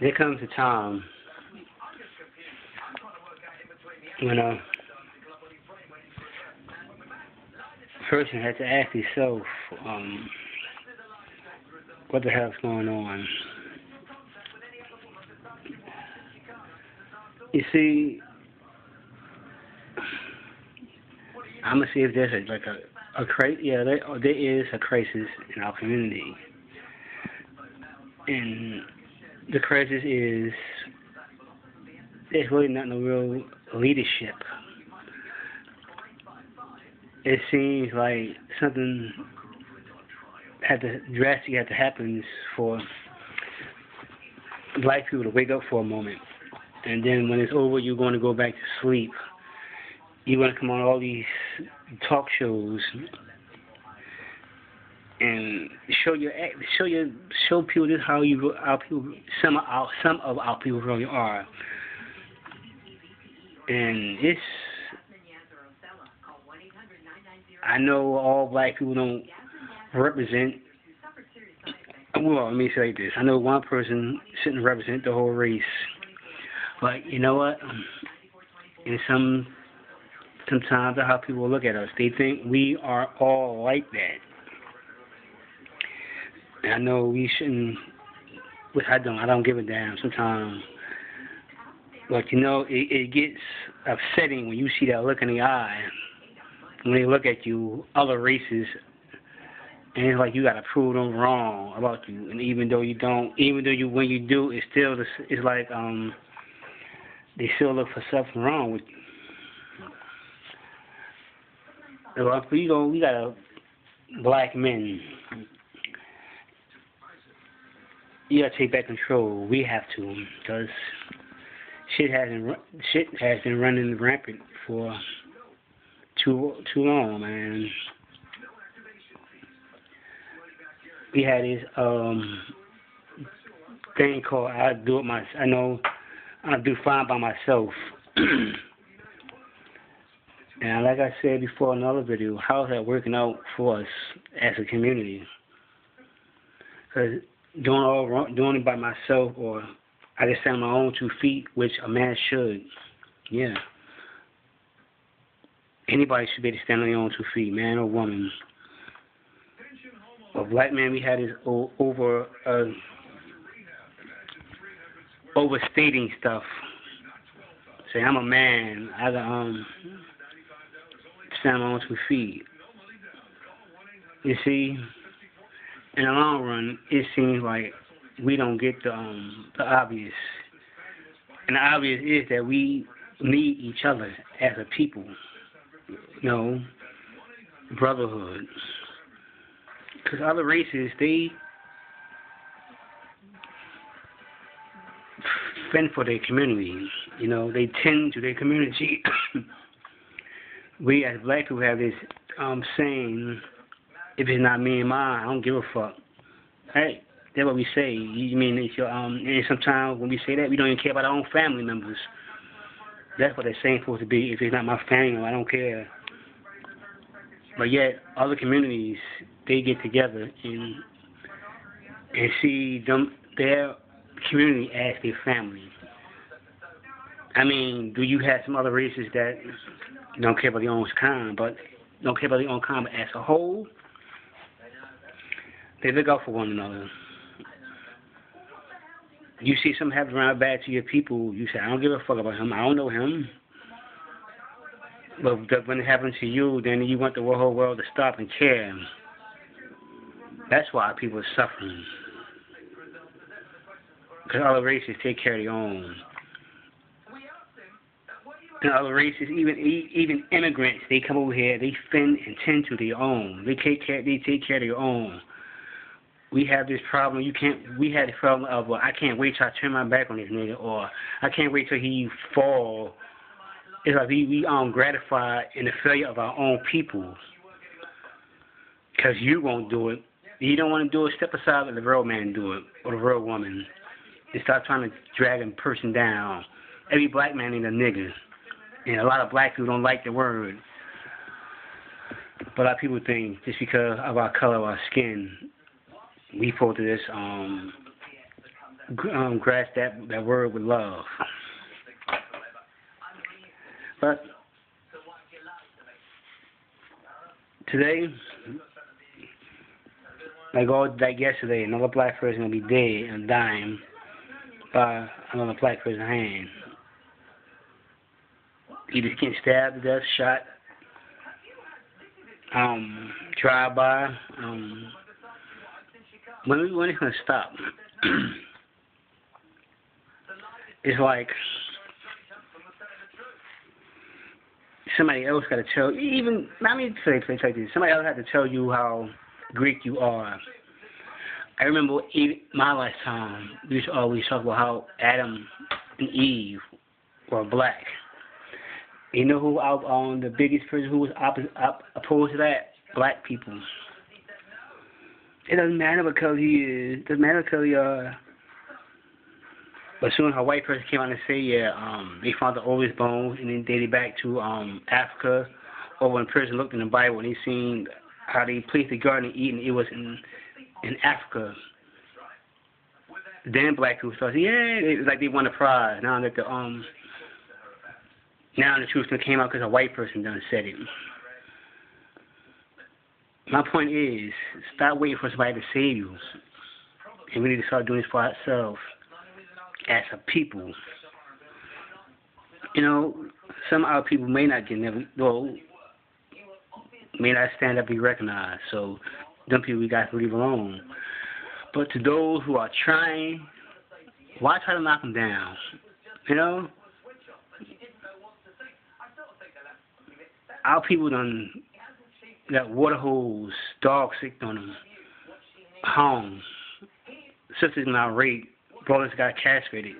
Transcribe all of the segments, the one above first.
there comes a time when a person has to ask himself, what the hell's going on? You see, I'm gonna see if there's a crisis. Yeah, there is a crisis in our community, and the crisis is there's really not no real leadership. It seems like something drastic had to happen for black people to wake up for a moment, and then when it's over, you're going to go back to sleep. You're going to come on all these talk shows and show people this how our people some of our people really are, and it's I know all black people don't represent. Well, let me say this: I know one person shouldn't represent the whole race, but you know what? In sometimes that's how people look at us. They think we are all like that. And I know we shouldn't. Which I don't. I don't give a damn sometimes. But you know, it gets upsetting when you see that look in the eye. When they look at you, other races, and it's like you gotta prove them wrong about you. And even though you don't, when you do, it's like they still look for something wrong with you. Well, you know, we got black men. You gotta take back control. We have to, because shit has been running rampant for too long, man. We had this thing called I know I do fine by myself. And like I said before in another video, how's that working out for us as a community? Because doing it by myself, or I just stand on my own 2 feet, which a man should. Yeah. Anybody should be able to stand on their own 2 feet, man or woman. But black men, we had this overstating stuff. Say, I'm a man. I got stand on my own 2 feet. You see, in the long run, it seems like we don't get the obvious. And the obvious is that we need each other as a people. You know, brotherhood. Because other races, they fend for their community. You know, they tend to their community. We as black people have this saying, if it's not me and mine, I don't give a fuck. Hey, that's what we say. You mean it's your and sometimes when we say that, we don't even care about our own family members. That's what they're saying supposed to be. If it's not my family, I don't care. But yet, other communities, they get together and see their community as their family. I mean, do you have some other races that don't care about their own kind, but don't care about their own kind, but as a whole, they look out for one another. You see something happen around bad to your people, you say, I don't give a fuck about him, I don't know him. But when it happens to you, then you want the whole world to stop and care. That's why people are suffering. Because other races take care of their own. And other races, even immigrants, they come over here, they fend and tend to their own. They take care of their own. We have this problem. We had the problem of, well, I can't wait till I turn my back on this nigga, or I can't wait till he fall. It's like we gratified in the failure of our own people. Because you won't do it. You don't want to do it, step aside, let the real man do it, or the real woman. And stop trying to drag a person down. Every black man ain't a nigga. And a lot of black people don't like the word. But a lot of people think just because of our color of our skin, we supposed to just grasp that word with love. But today, like yesterday, another black person gonna be dead and dying by another black person's hand. Either getting stabbed to death, shot, drive by. When it's gonna stop? It's like somebody else got to tell you. Even let me say this. Somebody else had to tell you how Greek you are. I remember in my lifetime, we used to always talk about how Adam and Eve were black. You know who the biggest person who was opposed to that? Black people. It doesn't matter because he is. It doesn't matter because he But soon a white person came out and say, they found the oldest bones and then dated back to Africa. Or when a person looked in the Bible and they seen how they placed the garden of Eden, it was in Africa. Then black people started, it was like they won a prize. Now that the truth came out because a white person done said it. My point is, stop waiting for somebody to save you. And we need to start doing this for ourselves as a people. You know, some of our people may not may not stand up and be recognized. So, them people we got to leave alone. But to those who are trying, why try to knock them down? You know? Our people done got water holes, dogs sick on them, homes, sisters not raped, brothers got castrated,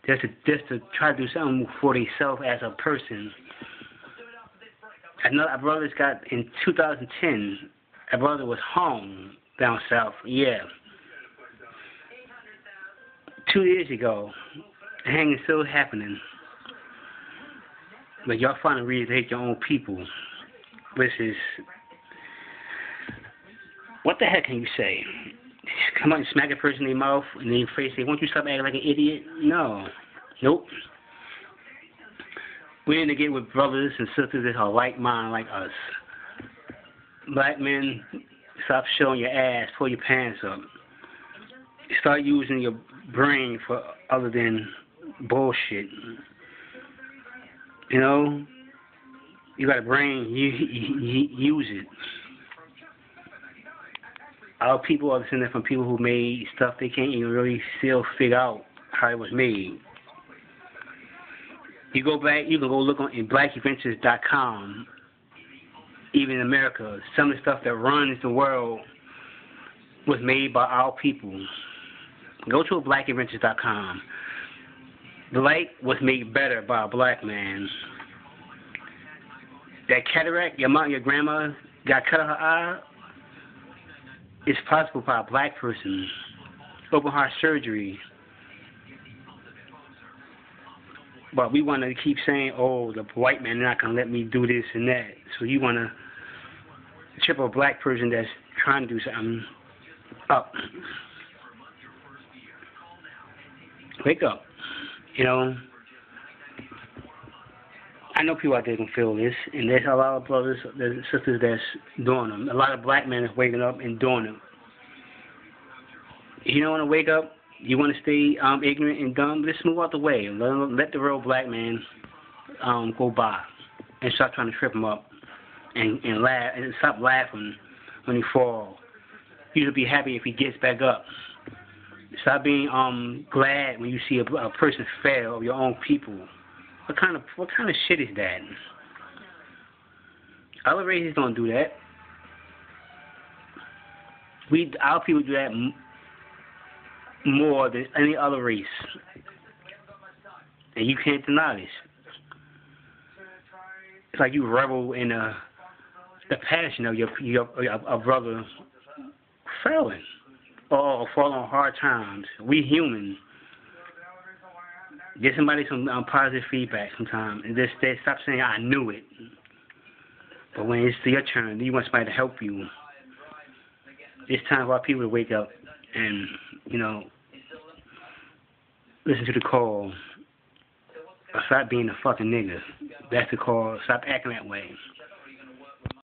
just to try to do something for themselves as a person. Our brothers got, in 2010, a brother was hung down south, 2 years ago, the hanging still happening. But y'all find a reason to hate your own people, which is, what the heck can you say? Come on and smack a person in their mouth and in their face say, won't you stop acting like an idiot? No. Nope. We need to get with brothers and sisters that are like mind like us. Black men, stop showing your ass, pull your pants up. Start using your brain for other than bullshit. You know, you got a brain, use it. Our people are descended from people who made stuff they can't even really still figure out how it was made. You go back, you can go look on in blackadventures.com. Even in America, some of the stuff that runs the world was made by our people. Go to blackadventures.com. The light was made better by a black man. That cataract, your mom, your grandma got cut out her eye, it's possible by a black person. Open heart surgery. But we want to keep saying, oh, the white man not going to let me do this and that. So you want to trip a black person that's trying to do something up. Wake up. You know, I know people out there can feel this, and there's a lot of brothers and sisters that's doing them. A lot of black men is waking up and doing them. If you don't want to wake up, you want to stay ignorant and dumb, just move out the way. Let the real black man go by and stop trying to trip him up and laugh and stop laughing when he falls. You should be happy if he gets back up. Stop being glad when you see a person fail of your own people. What kind of shit is that? Other races don't do that. Our people do that more than any other race, and you can't deny this. It's like you revel in the passion of your brother failing or falling on hard times. We human. Get somebody some positive feedback sometimes, and just stop saying I knew it. But when it's your turn, you want somebody to help you. It's time for our people to wake up and, you know, listen to the call. Stop being a fucking nigga. That's the call. Stop acting that way.